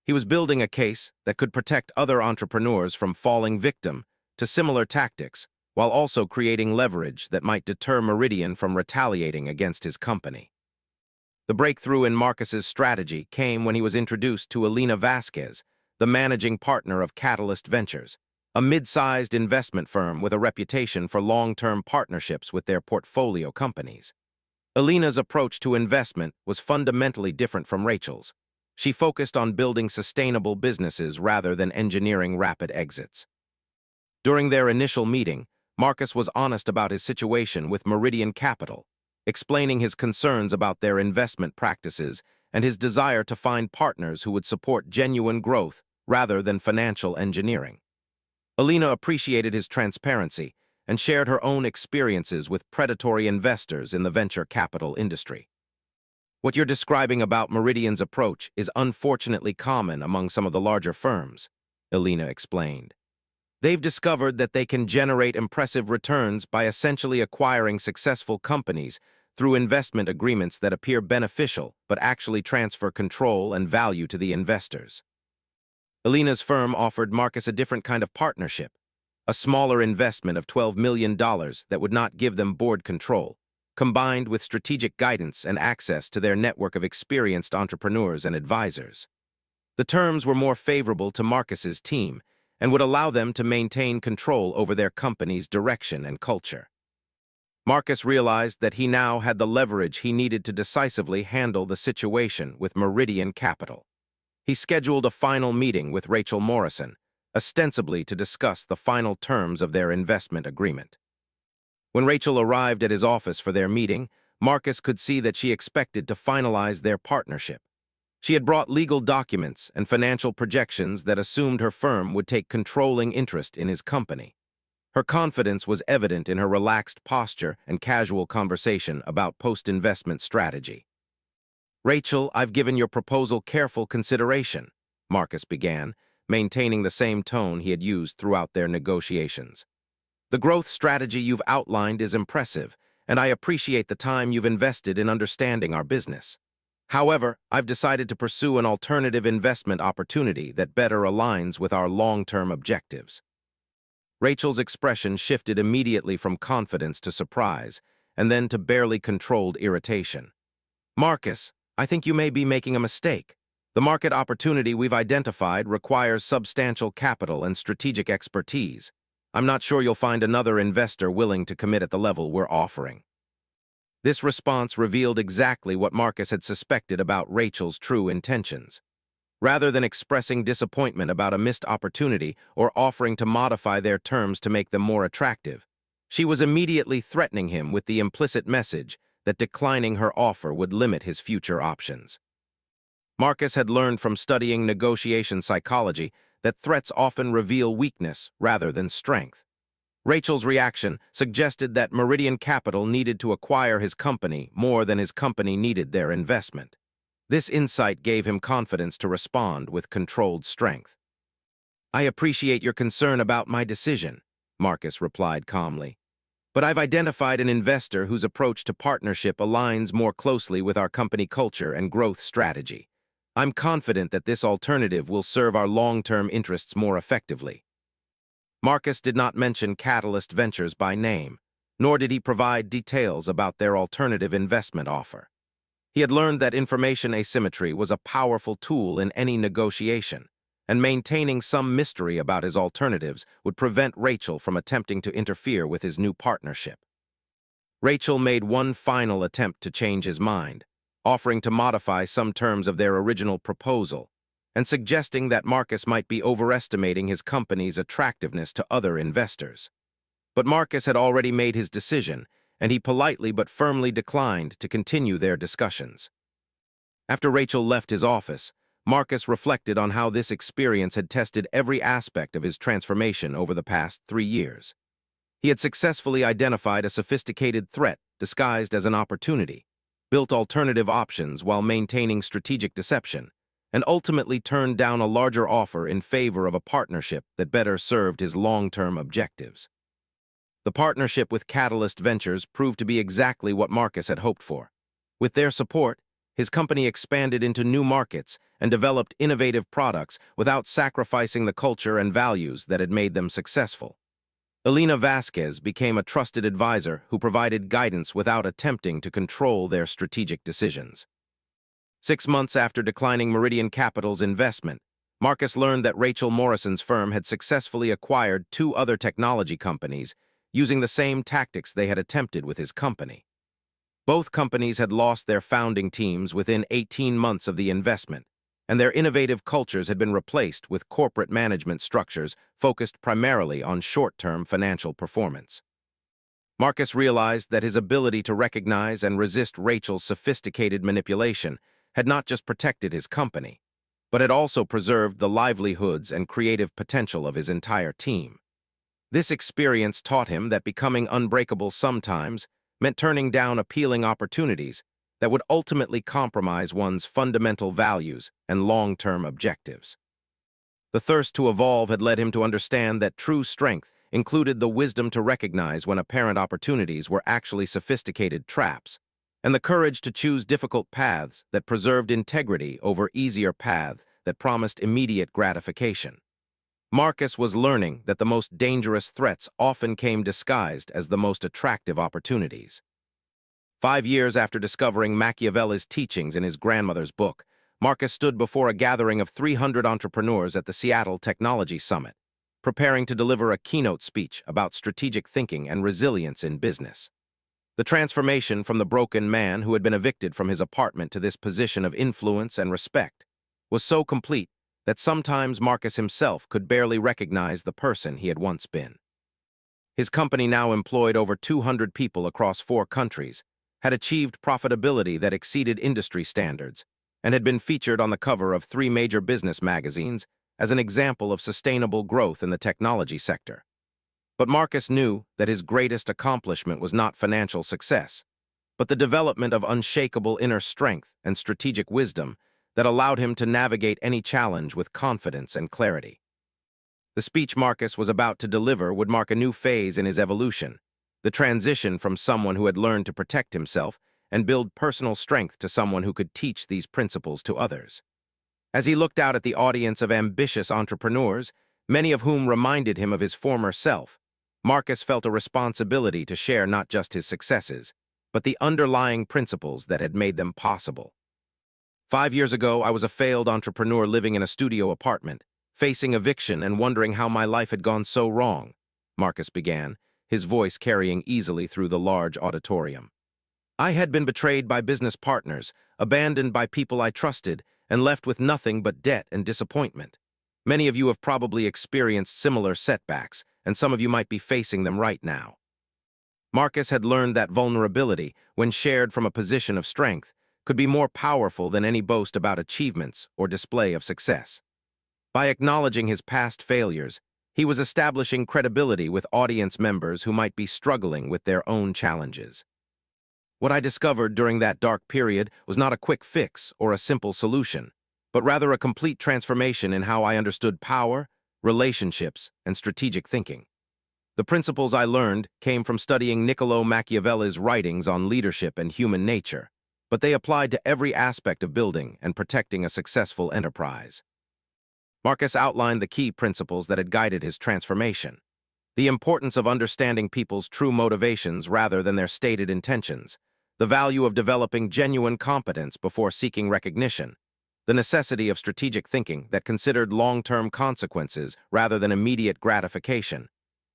A: He was building a case that could protect other entrepreneurs from falling victim to similar tactics while also creating leverage that might deter Meridian from retaliating against his company. The breakthrough in Marcus's strategy came when he was introduced to Elena Vasquez, the managing partner of Catalyst Ventures, a mid-sized investment firm with a reputation for long-term partnerships with their portfolio companies. Elena's approach to investment was fundamentally different from Rachel's. She focused on building sustainable businesses rather than engineering rapid exits. During their initial meeting, Marcus was honest about his situation with Meridian Capital, explaining his concerns about their investment practices and his desire to find partners who would support genuine growth rather than financial engineering. Elena appreciated his transparency and shared her own experiences with predatory investors in the venture capital industry. What you're describing about Meridian's approach is unfortunately common among some of the larger firms, Elena explained. They've discovered that they can generate impressive returns by essentially acquiring successful companies through investment agreements that appear beneficial but actually transfer control and value to the investors. Elena's firm offered Marcus a different kind of partnership, a smaller investment of $12 million that would not give them board control, combined with strategic guidance and access to their network of experienced entrepreneurs and advisors. The terms were more favorable to Marcus's team and would allow them to maintain control over their company's direction and culture. Marcus realized that he now had the leverage he needed to decisively handle the situation with Meridian Capital. He scheduled a final meeting with Rachel Morrison, ostensibly to discuss the final terms of their investment agreement. When Rachel arrived at his office for their meeting, Marcus could see that she expected to finalize their partnership. She had brought legal documents and financial projections that assumed her firm would take controlling interest in his company. Her confidence was evident in her relaxed posture and casual conversation about post-investment strategy. "Rachel, I've given your proposal careful consideration," Marcus began, maintaining the same tone he had used throughout their negotiations. "The growth strategy you've outlined is impressive, and I appreciate the time you've invested in understanding our business. However, I've decided to pursue an alternative investment opportunity that better aligns with our long-term objectives." Rachel's expression shifted immediately from confidence to surprise, and then to barely controlled irritation. "Marcus, I think you may be making a mistake. The market opportunity we've identified requires substantial capital and strategic expertise. I'm not sure you'll find another investor willing to commit at the level we're offering." This response revealed exactly what Marcus had suspected about Rachel's true intentions. Rather than expressing disappointment about a missed opportunity or offering to modify their terms to make them more attractive, she was immediately threatening him with the implicit message that declining her offer would limit his future options. Marcus had learned from studying negotiation psychology that threats often reveal weakness rather than strength. Rachel's reaction suggested that Meridian Capital needed to acquire his company more than his company needed their investment. This insight gave him confidence to respond with controlled strength. "I appreciate your concern about my decision," Marcus replied calmly. "But I've identified an investor whose approach to partnership aligns more closely with our company culture and growth strategy. I'm confident that this alternative will serve our long-term interests more effectively." Marcus did not mention Catalyst Ventures by name, nor did he provide details about their alternative investment offer. He had learned that information asymmetry was a powerful tool in any negotiation, and maintaining some mystery about his alternatives would prevent Rachel from attempting to interfere with his new partnership. Rachel made one final attempt to change his mind, offering to modify some terms of their original proposal, and suggesting that Marcus might be overestimating his company's attractiveness to other investors. But Marcus had already made his decision, and he politely but firmly declined to continue their discussions. After Rachel left his office, Marcus reflected on how this experience had tested every aspect of his transformation over the past 3 years. He had successfully identified a sophisticated threat disguised as an opportunity, built alternative options while maintaining strategic deception, and ultimately turned down a larger offer in favor of a partnership that better served his long-term objectives. The partnership with Catalyst Ventures proved to be exactly what Marcus had hoped for. With their support, his company expanded into new markets and developed innovative products without sacrificing the culture and values that had made them successful. Elena Vasquez became a trusted advisor who provided guidance without attempting to control their strategic decisions. 6 months after declining Meridian Capital's investment, Marcus learned that Rachel Morrison's firm had successfully acquired two other technology companies using the same tactics they had attempted with his company. Both companies had lost their founding teams within 18 months of the investment, and their innovative cultures had been replaced with corporate management structures focused primarily on short-term financial performance. Marcus realized that his ability to recognize and resist Rachel's sophisticated manipulation had not just protected his company, but had also preserved the livelihoods and creative potential of his entire team. This experience taught him that becoming unbreakable sometimes meant turning down appealing opportunities that would ultimately compromise one's fundamental values and long-term objectives. The thirst to evolve had led him to understand that true strength included the wisdom to recognize when apparent opportunities were actually sophisticated traps, and the courage to choose difficult paths that preserved integrity over easier paths that promised immediate gratification. Marcus was learning that the most dangerous threats often came disguised as the most attractive opportunities. 5 years after discovering Machiavelli's teachings in his grandmother's book, Marcus stood before a gathering of 300 entrepreneurs at the Seattle Technology Summit, preparing to deliver a keynote speech about strategic thinking and resilience in business. The transformation from the broken man who had been evicted from his apartment to this position of influence and respect was so complete that sometimes Marcus himself could barely recognize the person he had once been. His company now employed over 200 people across 4 countries, had achieved profitability that exceeded industry standards, and had been featured on the cover of 3 major business magazines as an example of sustainable growth in the technology sector. But Marcus knew that his greatest accomplishment was not financial success, but the development of unshakable inner strength and strategic wisdom that allowed him to navigate any challenge with confidence and clarity. The speech Marcus was about to deliver would mark a new phase in his evolution, the transition from someone who had learned to protect himself and build personal strength to someone who could teach these principles to others. As he looked out at the audience of ambitious entrepreneurs, many of whom reminded him of his former self, Marcus felt a responsibility to share not just his successes, but the underlying principles that had made them possible. 5 years ago, I was a failed entrepreneur living in a studio apartment, facing eviction and wondering how my life had gone so wrong, Marcus began, his voice carrying easily through the large auditorium. I had been betrayed by business partners, abandoned by people I trusted, and left with nothing but debt and disappointment. Many of you have probably experienced similar setbacks, and some of you might be facing them right now. Marcus had learned that vulnerability, when shared from a position of strength, could be more powerful than any boast about achievements or display of success. By acknowledging his past failures, he was establishing credibility with audience members who might be struggling with their own challenges. What I discovered during that dark period was not a quick fix or a simple solution, but rather a complete transformation in how I understood power, relationships, and strategic thinking. The principles I learned came from studying Niccolo Machiavelli's writings on leadership and human nature, but they applied to every aspect of building and protecting a successful enterprise. Marcus outlined the key principles that had guided his transformation: the importance of understanding people's true motivations rather than their stated intentions, the value of developing genuine competence before seeking recognition, the necessity of strategic thinking that considered long-term consequences rather than immediate gratification,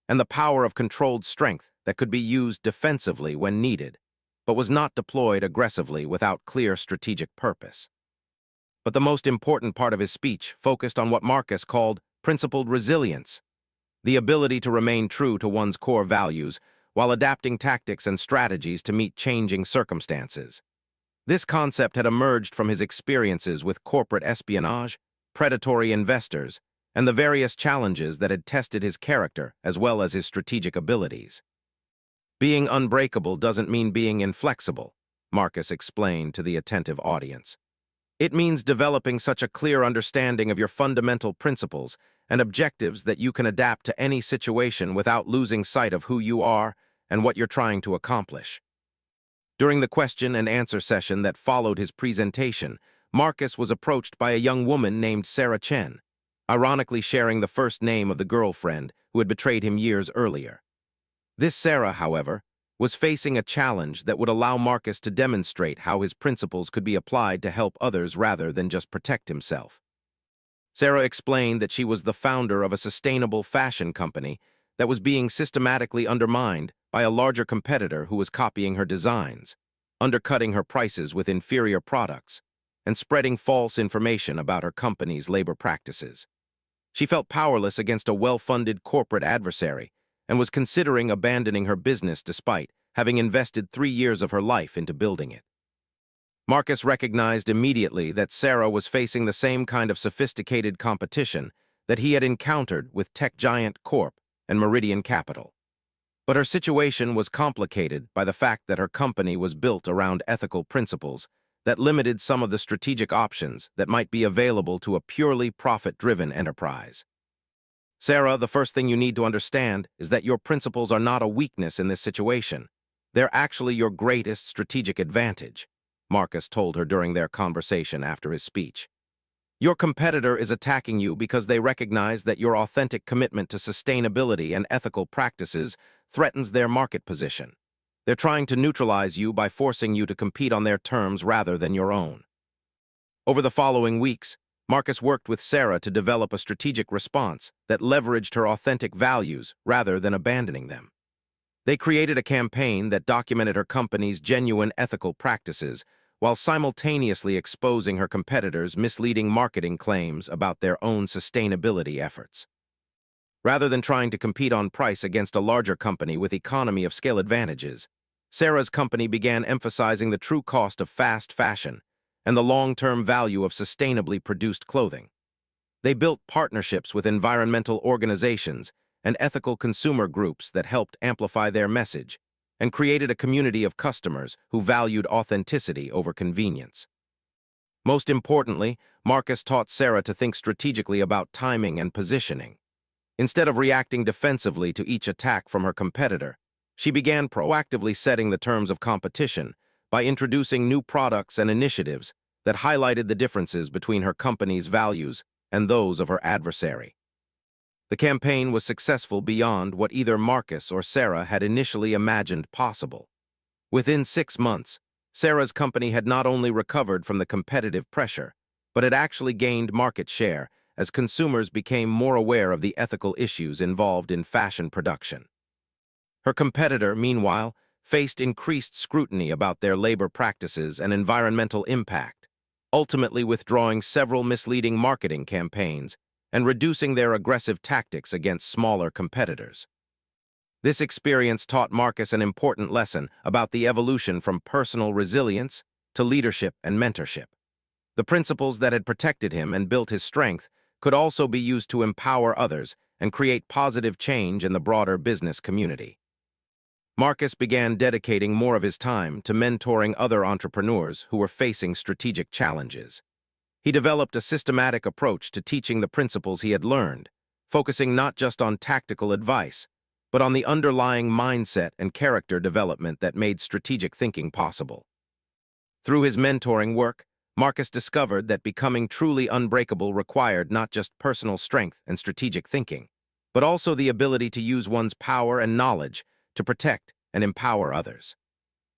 A: and the power of controlled strength that could be used defensively when needed, but was not deployed aggressively without clear strategic purpose. But the most important part of his speech focused on what Marcus called principled resilience, the ability to remain true to one's core values while adapting tactics and strategies to meet changing circumstances. This concept had emerged from his experiences with corporate espionage, predatory investors, and the various challenges that had tested his character as well as his strategic abilities. Being unbreakable doesn't mean being inflexible, Marcus explained to the attentive audience. It means developing such a clear understanding of your fundamental principles and objectives that you can adapt to any situation without losing sight of who you are and what you're trying to accomplish. During the question and answer session that followed his presentation, Marcus was approached by a young woman named Sarah Chen, ironically sharing the first name of the girlfriend who had betrayed him years earlier. This Sarah, however, was facing a challenge that would allow Marcus to demonstrate how his principles could be applied to help others rather than just protect himself. Sarah explained that she was the founder of a sustainable fashion company that was being systematically undermined by a larger competitor who was copying her designs, undercutting her prices with inferior products, and spreading false information about her company's labor practices. She felt powerless against a well-funded corporate adversary and was considering abandoning her business despite having invested 3 years of her life into building it. Marcus recognized immediately that Sarah was facing the same kind of sophisticated competition that he had encountered with tech giant Corp and Meridian Capital. But her situation was complicated by the fact that her company was built around ethical principles that limited some of the strategic options that might be available to a purely profit-driven enterprise. Sarah, the first thing you need to understand is that your principles are not a weakness in this situation. They're actually your greatest strategic advantage, Marcus told her during their conversation after his speech. Your competitor is attacking you because they recognize that your authentic commitment to sustainability and ethical practices threatens their market position. They're trying to neutralize you by forcing you to compete on their terms rather than your own. Over the following weeks, Marcus worked with Sarah to develop a strategic response that leveraged her authentic values rather than abandoning them. They created a campaign that documented her company's genuine ethical practices while simultaneously exposing her competitors' misleading marketing claims about their own sustainability efforts. Rather than trying to compete on price against a larger company with economy of scale advantages, Sarah's company began emphasizing the true cost of fast fashion and the long-term value of sustainably produced clothing. They built partnerships with environmental organizations and ethical consumer groups that helped amplify their message, and created a community of customers who valued authenticity over convenience. Most importantly, Marcus taught Sarah to think strategically about timing and positioning. Instead of reacting defensively to each attack from her competitor, she began proactively setting the terms of competition by introducing new products and initiatives that highlighted the differences between her company's values and those of her adversary. The campaign was successful beyond what either Marcus or Sarah had initially imagined possible. Within 6 months, Sarah's company had not only recovered from the competitive pressure, but had actually gained market share as consumers became more aware of the ethical issues involved in fashion production. Her competitor, meanwhile, faced increased scrutiny about their labor practices and environmental impact, ultimately withdrawing several misleading marketing campaigns and reducing their aggressive tactics against smaller competitors. This experience taught Marcus an important lesson about the evolution from personal resilience to leadership and mentorship. The principles that had protected him and built his strength could also be used to empower others and create positive change in the broader business community. Marcus began dedicating more of his time to mentoring other entrepreneurs who were facing strategic challenges. He developed a systematic approach to teaching the principles he had learned, focusing not just on tactical advice, but on the underlying mindset and character development that made strategic thinking possible. Through his mentoring work, Marcus discovered that becoming truly unbreakable required not just personal strength and strategic thinking, but also the ability to use one's power and knowledge to protect and empower others.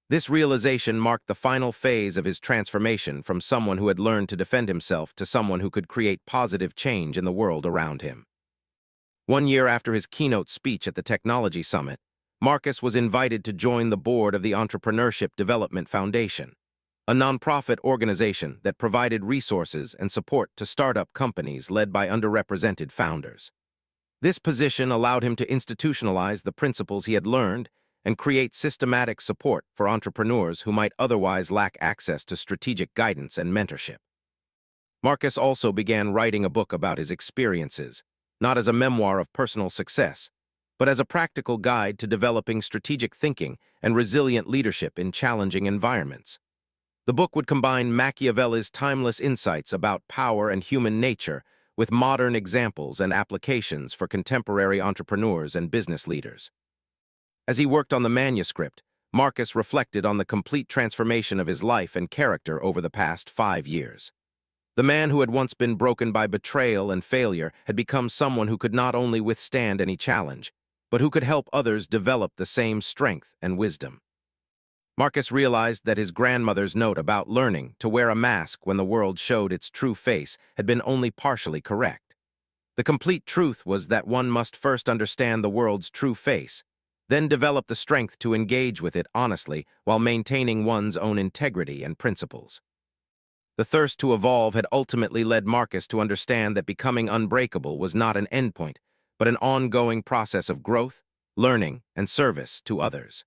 A: This realization marked the final phase of his transformation from someone who had learned to defend himself to someone who could create positive change in the world around him. 1 year after his keynote speech at the Technology Summit, Marcus was invited to join the board of the Entrepreneurship Development Foundation, a nonprofit organization that provided resources and support to startup companies led by underrepresented founders. This position allowed him to institutionalize the principles he had learned and create systematic support for entrepreneurs who might otherwise lack access to strategic guidance and mentorship. Marcus also began writing a book about his experiences, not as a memoir of personal success, but as a practical guide to developing strategic thinking and resilient leadership in challenging environments. The book would combine Machiavelli's timeless insights about power and human nature with modern examples and applications for contemporary entrepreneurs and business leaders. As he worked on the manuscript, Marcus reflected on the complete transformation of his life and character over the past 5 years. The man who had once been broken by betrayal and failure had become someone who could not only withstand any challenge, but who could help others develop the same strength and wisdom. Marcus realized that his grandmother's note about learning to wear a mask when the world showed its true face had been only partially correct. The complete truth was that one must first understand the world's true face, then develop the strength to engage with it honestly while maintaining one's own integrity and principles. The thirst to evolve had ultimately led Marcus to understand that becoming unbreakable was not an endpoint, but an ongoing process of growth, learning, and service to others.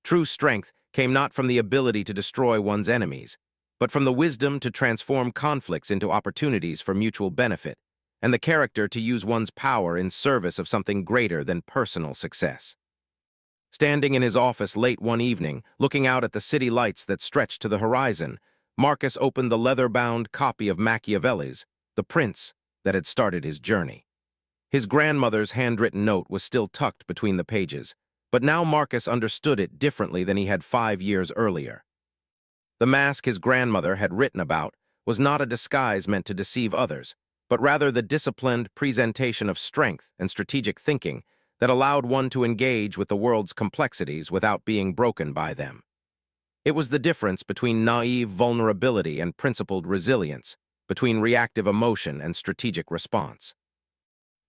A: True strength came not from the ability to destroy one's enemies, but from the wisdom to transform conflicts into opportunities for mutual benefit, and the character to use one's power in service of something greater than personal success. Standing in his office late one evening, looking out at the city lights that stretched to the horizon, Marcus opened the leather-bound copy of Machiavelli's The Prince that had started his journey. His grandmother's handwritten note was still tucked between the pages, but now Marcus understood it differently than he had 5 years earlier. The mask his grandmother had written about was not a disguise meant to deceive others, but rather the disciplined presentation of strength and strategic thinking that allowed one to engage with the world's complexities without being broken by them. It was the difference between naive vulnerability and principled resilience, between reactive emotion and strategic response.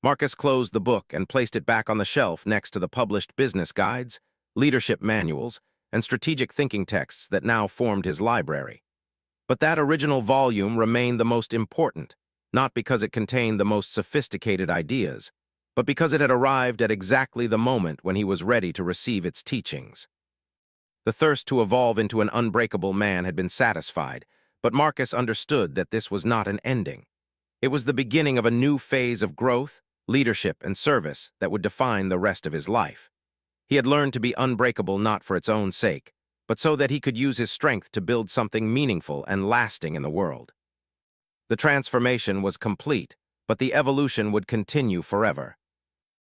A: Marcus closed the book and placed it back on the shelf next to the published business guides, leadership manuals, and strategic thinking texts that now formed his library. But that original volume remained the most important, not because it contained the most sophisticated ideas, but because it had arrived at exactly the moment when he was ready to receive its teachings. The thirst to evolve into an unbreakable man had been satisfied, but Marcus understood that this was not an ending. It was the beginning of a new phase of growth, leadership, and service that would define the rest of his life. He had learned to be unbreakable not for its own sake, but so that he could use his strength to build something meaningful and lasting in the world. The transformation was complete, but the evolution would continue forever.